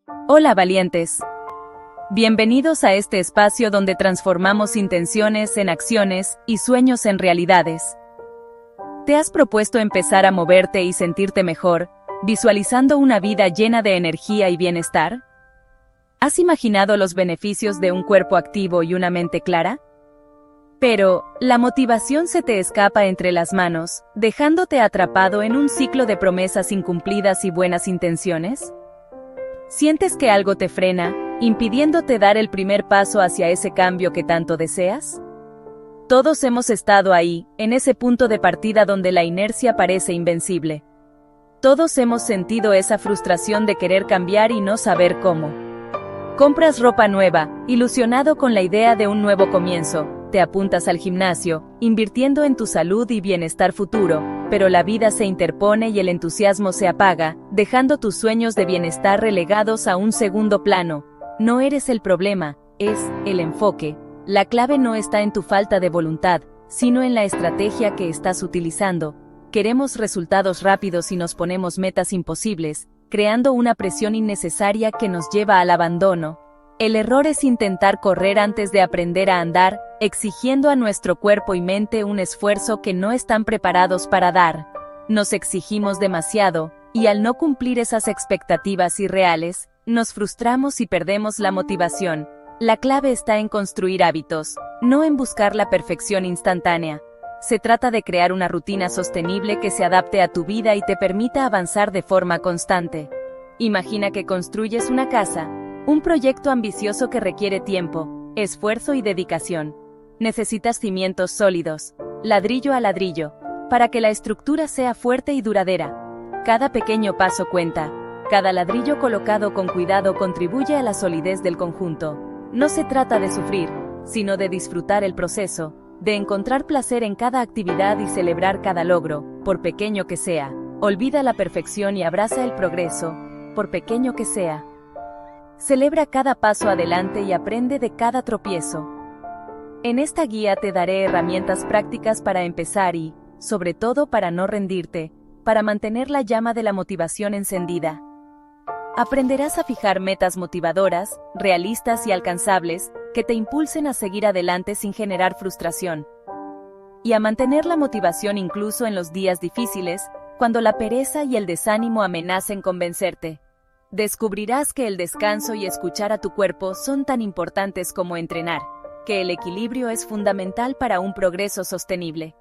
Hola valientes. Bienvenidos a este espacio donde transformamos intenciones en acciones y sueños en realidades. ¿Te has propuesto empezar a moverte y sentirte mejor, visualizando una vida llena de energía y bienestar? ¿Has imaginado los beneficios de un cuerpo activo y una mente clara? Pero, la motivación se te escapa entre las manos, dejándote atrapado en un ciclo de promesas incumplidas y buenas intenciones. ¿Sientes que algo te frena, impidiéndote dar el primer paso hacia ese cambio que tanto deseas? Todos hemos estado ahí, en ese punto de partida donde la inercia parece invencible. Todos hemos sentido esa frustración de querer cambiar y no saber cómo. Compras ropa nueva, ilusionado con la idea de un nuevo comienzo. Te apuntas al gimnasio, invirtiendo en tu salud y bienestar futuro, pero la vida se interpone y el entusiasmo se apaga, dejando tus sueños de bienestar relegados a un segundo plano. No eres el problema, es el enfoque. La clave no está en tu falta de voluntad, sino en la estrategia que estás utilizando. Queremos resultados rápidos y nos ponemos metas imposibles, creando una presión innecesaria que nos lleva al abandono. El error es intentar correr antes de aprender a andar, exigiendo a nuestro cuerpo y mente un esfuerzo que no están preparados para dar. Nos exigimos demasiado, y al no cumplir esas expectativas irreales, nos frustramos y perdemos la motivación. La clave está en construir hábitos, no en buscar la perfección instantánea. Se trata de crear una rutina sostenible que se adapte a tu vida y te permita avanzar de forma constante. Imagina que construyes una casa, un proyecto ambicioso que requiere tiempo, esfuerzo y dedicación. Necesitas cimientos sólidos, ladrillo a ladrillo, para que la estructura sea fuerte y duradera. Cada pequeño paso cuenta, cada ladrillo colocado con cuidado contribuye a la solidez del conjunto. No se trata de sufrir, sino de disfrutar el proceso, de encontrar placer en cada actividad y celebrar cada logro, por pequeño que sea. Olvida la perfección y abraza el progreso, por pequeño que sea. Celebra cada paso adelante y aprende de cada tropiezo. En esta guía te daré herramientas prácticas para empezar y, sobre todo para no rendirte, para mantener la llama de la motivación encendida. Aprenderás a fijar metas motivadoras, realistas y alcanzables, que te impulsen a seguir adelante sin generar frustración. Y a mantener la motivación incluso en los días difíciles, cuando la pereza y el desánimo amenacen con vencerte. Descubrirás que el descanso y escuchar a tu cuerpo son tan importantes como entrenar, que el equilibrio es fundamental para un progreso sostenible.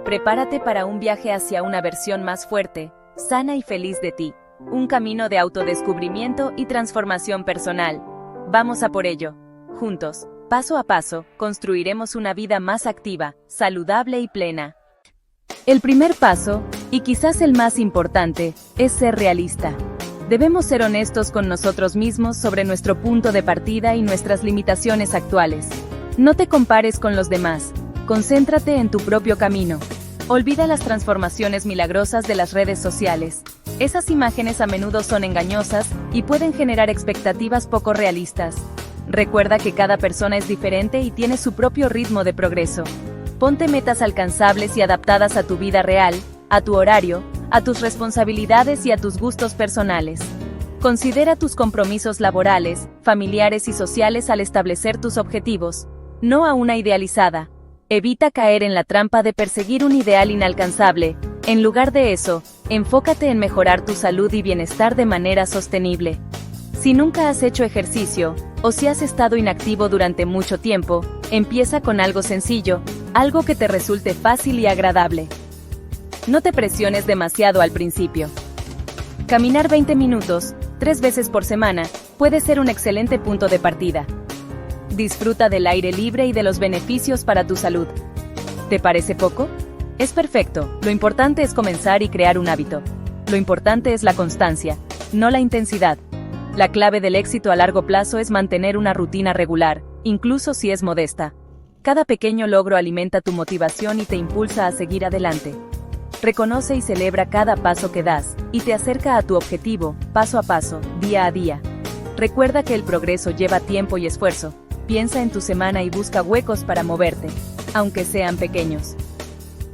Prepárate para un viaje hacia una versión más fuerte, sana y feliz de ti, un camino de autodescubrimiento y transformación personal. Vamos a por ello. Juntos, paso a paso, construiremos una vida más activa, saludable y plena. El primer paso, y quizás el más importante, es ser realista. Debemos ser honestos con nosotros mismos sobre nuestro punto de partida y nuestras limitaciones actuales. No te compares con los demás, concéntrate en tu propio camino. Olvida las transformaciones milagrosas de las redes sociales. Esas imágenes a menudo son engañosas y pueden generar expectativas poco realistas. Recuerda que cada persona es diferente y tiene su propio ritmo de progreso. Ponte metas alcanzables y adaptadas a tu vida real, a tu horario, a tus responsabilidades y a tus gustos personales. Considera tus compromisos laborales, familiares y sociales al establecer tus objetivos, no a una idealizada. Evita caer en la trampa de perseguir un ideal inalcanzable. En lugar de eso, enfócate en mejorar tu salud y bienestar de manera sostenible. Si nunca has hecho ejercicio, o si has estado inactivo durante mucho tiempo, empieza con algo sencillo, algo que te resulte fácil y agradable. No te presiones demasiado al principio. Caminar 20 minutos, 3 veces por semana, puede ser un excelente punto de partida. Disfruta del aire libre y de los beneficios para tu salud. ¿Te parece poco? Es perfecto, lo importante es comenzar y crear un hábito. Lo importante es la constancia, no la intensidad. La clave del éxito a largo plazo es mantener una rutina regular, incluso si es modesta. Cada pequeño logro alimenta tu motivación y te impulsa a seguir adelante. Reconoce y celebra cada paso que das, y te acerca a tu objetivo, paso a paso, día a día. Recuerda que el progreso lleva tiempo y esfuerzo. Piensa en tu semana y busca huecos para moverte, aunque sean pequeños.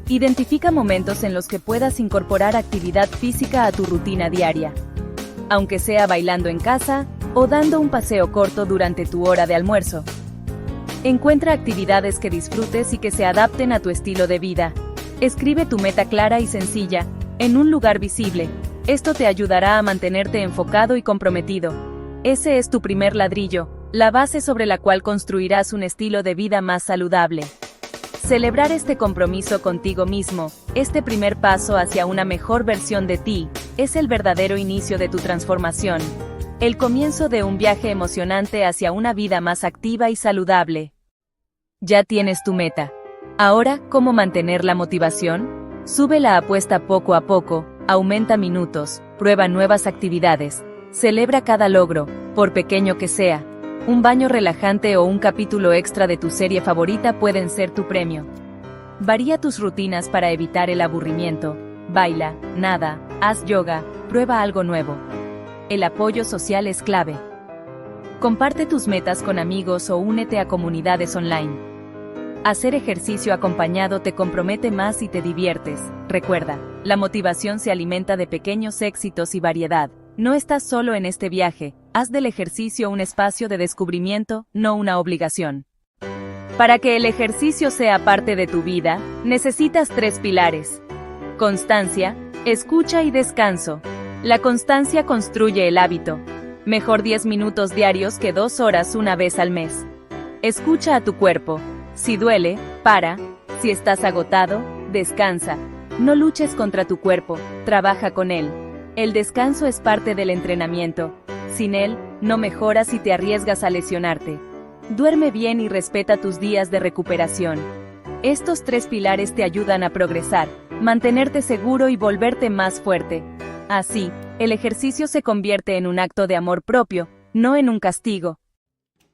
Identifica momentos en los que puedas incorporar actividad física a tu rutina diaria. Aunque sea bailando en casa, o dando un paseo corto durante tu hora de almuerzo. Encuentra actividades que disfrutes y que se adapten a tu estilo de vida. Escribe tu meta clara y sencilla, en un lugar visible. Esto te ayudará a mantenerte enfocado y comprometido. Ese es tu primer ladrillo, la base sobre la cual construirás un estilo de vida más saludable. Celebrar este compromiso contigo mismo, este primer paso hacia una mejor versión de ti, es el verdadero inicio de tu transformación. El comienzo de un viaje emocionante hacia una vida más activa y saludable. Ya tienes tu meta. Ahora, ¿cómo mantener la motivación? Sube la apuesta poco a poco, aumenta minutos, prueba nuevas actividades, celebra cada logro, por pequeño que sea. Un baño relajante o un capítulo extra de tu serie favorita pueden ser tu premio. Varía tus rutinas para evitar el aburrimiento. Baila, nada, haz yoga, prueba algo nuevo. El apoyo social es clave. Comparte tus metas con amigos o únete a comunidades online. Hacer ejercicio acompañado te compromete más y te diviertes. Recuerda, la motivación se alimenta de pequeños éxitos y variedad. No estás solo en este viaje, haz del ejercicio un espacio de descubrimiento, no una obligación. Para que el ejercicio sea parte de tu vida, necesitas 3 pilares. Constancia, escucha y descanso. La constancia construye el hábito. Mejor 10 minutos diarios que 2 horas una vez al mes. Escucha a tu cuerpo. Si duele, para. Si estás agotado, descansa. No luches contra tu cuerpo, trabaja con él. El descanso es parte del entrenamiento. Sin él, no mejoras y te arriesgas a lesionarte. Duerme bien y respeta tus días de recuperación. Estos 3 pilares te ayudan a progresar, mantenerte seguro y volverte más fuerte. Así, el ejercicio se convierte en un acto de amor propio, no en un castigo.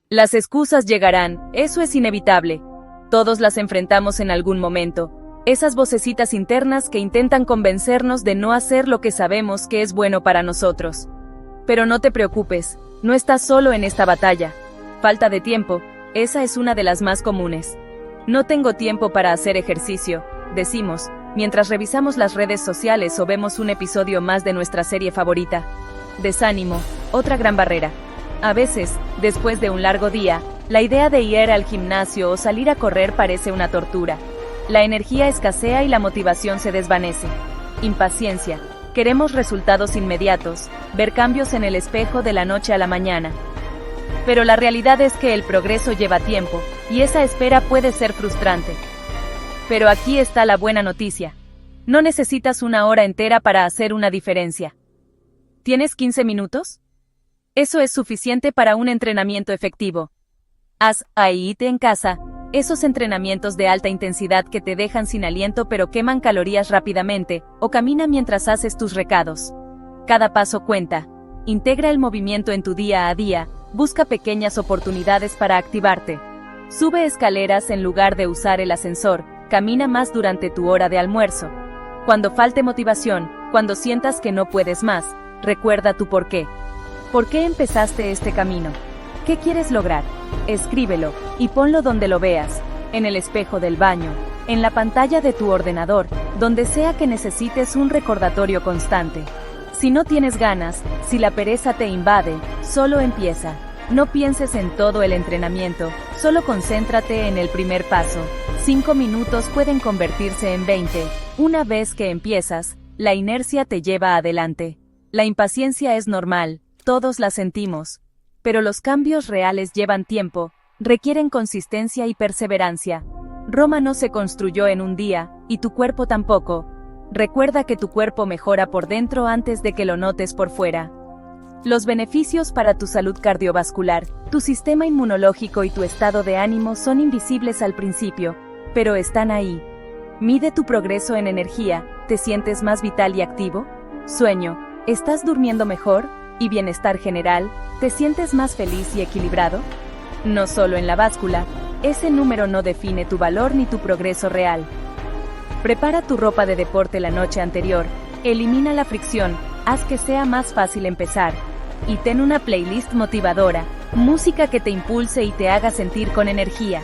Las excusas llegarán, eso es inevitable. Todos las enfrentamos en algún momento. Esas vocecitas internas que intentan convencernos de no hacer lo que sabemos que es bueno para nosotros. Pero no te preocupes, no estás solo en esta batalla. Falta de tiempo, esa es una de las más comunes. No tengo tiempo para hacer ejercicio, decimos, mientras revisamos las redes sociales o vemos un episodio más de nuestra serie favorita. Desánimo, otra gran barrera. A veces, después de un largo día, la idea de ir al gimnasio o salir a correr parece una tortura. La energía escasea y la motivación se desvanece. Impaciencia. Queremos resultados inmediatos, ver cambios en el espejo de la noche a la mañana. Pero la realidad es que el progreso lleva tiempo, y esa espera puede ser frustrante. Pero aquí está la buena noticia. No necesitas una hora entera para hacer una diferencia. ¿Tienes 15 minutos? Eso es suficiente para un entrenamiento efectivo. Haz AIT en casa, esos entrenamientos de alta intensidad que te dejan sin aliento pero queman calorías rápidamente, o camina mientras haces tus recados. Cada paso cuenta. Integra el movimiento en tu día a día, busca pequeñas oportunidades para activarte. Sube escaleras en lugar de usar el ascensor, camina más durante tu hora de almuerzo. Cuando falte motivación, cuando sientas que no puedes más, recuerda tu porqué. ¿Por qué empezaste este camino? ¿Qué quieres lograr? Escríbelo, y ponlo donde lo veas, en el espejo del baño, en la pantalla de tu ordenador, donde sea que necesites un recordatorio constante. Si no tienes ganas, si la pereza te invade, solo empieza. No pienses en todo el entrenamiento, solo concéntrate en el primer paso. 5 minutos pueden convertirse en 20. Una vez que empiezas, la inercia te lleva adelante. La impaciencia es normal, todos la sentimos. Pero los cambios reales llevan tiempo, requieren consistencia y perseverancia. Roma no se construyó en un día, y tu cuerpo tampoco. Recuerda que tu cuerpo mejora por dentro antes de que lo notes por fuera. Los beneficios para tu salud cardiovascular, tu sistema inmunológico y tu estado de ánimo son invisibles al principio, pero están ahí. Mide tu progreso en energía, ¿te sientes más vital y activo? Sueño, ¿estás durmiendo mejor? Y bienestar general, ¿te sientes más feliz y equilibrado? No solo en la báscula, ese número no define tu valor ni tu progreso real. Prepara tu ropa de deporte la noche anterior, elimina la fricción, haz que sea más fácil empezar. Y ten una playlist motivadora, música que te impulse y te haga sentir con energía.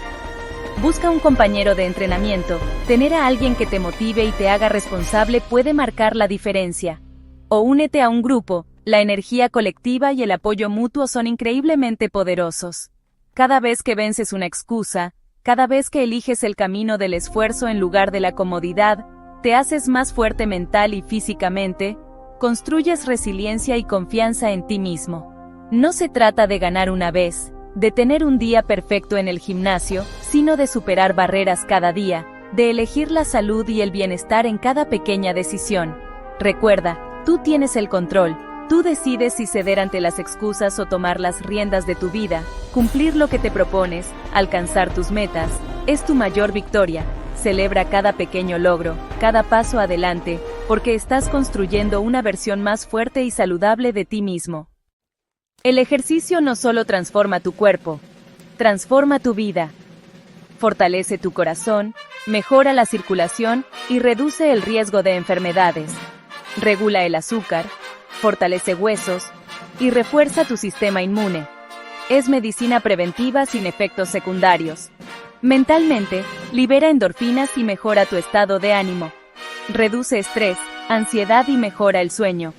Busca un compañero de entrenamiento, tener a alguien que te motive y te haga responsable puede marcar la diferencia. O únete a un grupo, La energía colectiva y el apoyo mutuo son increíblemente poderosos. Cada vez que vences una excusa, cada vez que eliges el camino del esfuerzo en lugar de la comodidad, te haces más fuerte mental y físicamente, construyes resiliencia y confianza en ti mismo. No se trata de ganar una vez, de tener un día perfecto en el gimnasio, sino de superar barreras cada día, de elegir la salud y el bienestar en cada pequeña decisión. Recuerda, tú tienes el control, tú decides si ceder ante las excusas o tomar las riendas de tu vida, cumplir lo que te propones, alcanzar tus metas, es tu mayor victoria. Celebra cada pequeño logro, cada paso adelante, porque estás construyendo una versión más fuerte y saludable de ti mismo. El ejercicio no solo transforma tu cuerpo, transforma tu vida. Fortalece tu corazón, mejora la circulación y reduce el riesgo de enfermedades. Regula el azúcar, fortalece huesos y refuerza tu sistema inmune. Es medicina preventiva sin efectos secundarios. Mentalmente, libera endorfinas y mejora tu estado de ánimo. Reduce estrés, ansiedad y mejora el sueño.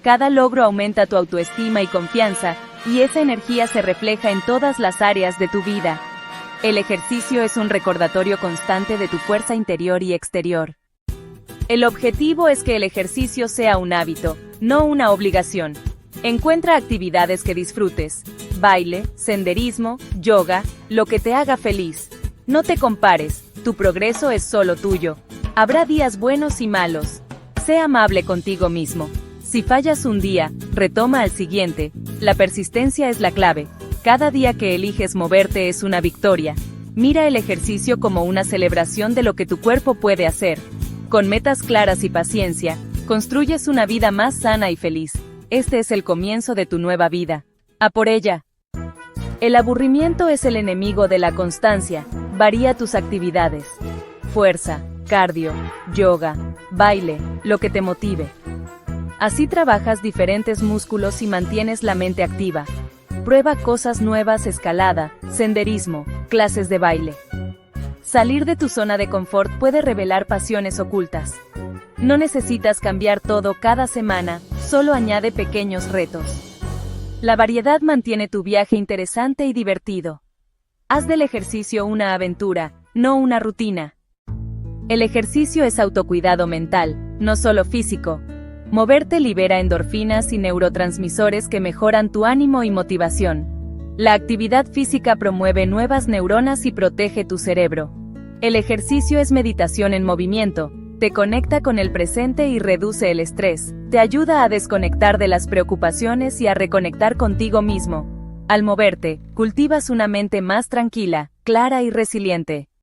Cada logro aumenta tu autoestima y confianza, y esa energía se refleja en todas las áreas de tu vida. El ejercicio es un recordatorio constante de tu fuerza interior y exterior. El objetivo es que el ejercicio sea un hábito, no una obligación. Encuentra actividades que disfrutes: baile, senderismo, yoga, lo que te haga feliz. No te compares, tu progreso es solo tuyo. Habrá días buenos y malos. Sé amable contigo mismo. Si fallas un día, retoma al siguiente. La persistencia es la clave. Cada día que eliges moverte es una victoria. Mira el ejercicio como una celebración de lo que tu cuerpo puede hacer. Con metas claras y paciencia, construyes una vida más sana y feliz. Este es el comienzo de tu nueva vida. ¡A por ella! El aburrimiento es el enemigo de la constancia. Varía tus actividades. Fuerza, cardio, yoga, baile, lo que te motive. Así trabajas diferentes músculos y mantienes la mente activa. Prueba cosas nuevas: escalada, senderismo, clases de baile. Salir de tu zona de confort puede revelar pasiones ocultas. No necesitas cambiar todo cada semana, solo añade pequeños retos. La variedad mantiene tu viaje interesante y divertido. Haz del ejercicio una aventura, no una rutina. El ejercicio es autocuidado mental, no solo físico. Moverte libera endorfinas y neurotransmisores que mejoran tu ánimo y motivación. La actividad física promueve nuevas neuronas y protege tu cerebro. El ejercicio es meditación en movimiento, te conecta con el presente y reduce el estrés, te ayuda a desconectar de las preocupaciones y a reconectar contigo mismo. Al moverte, cultivas una mente más tranquila, clara y resiliente.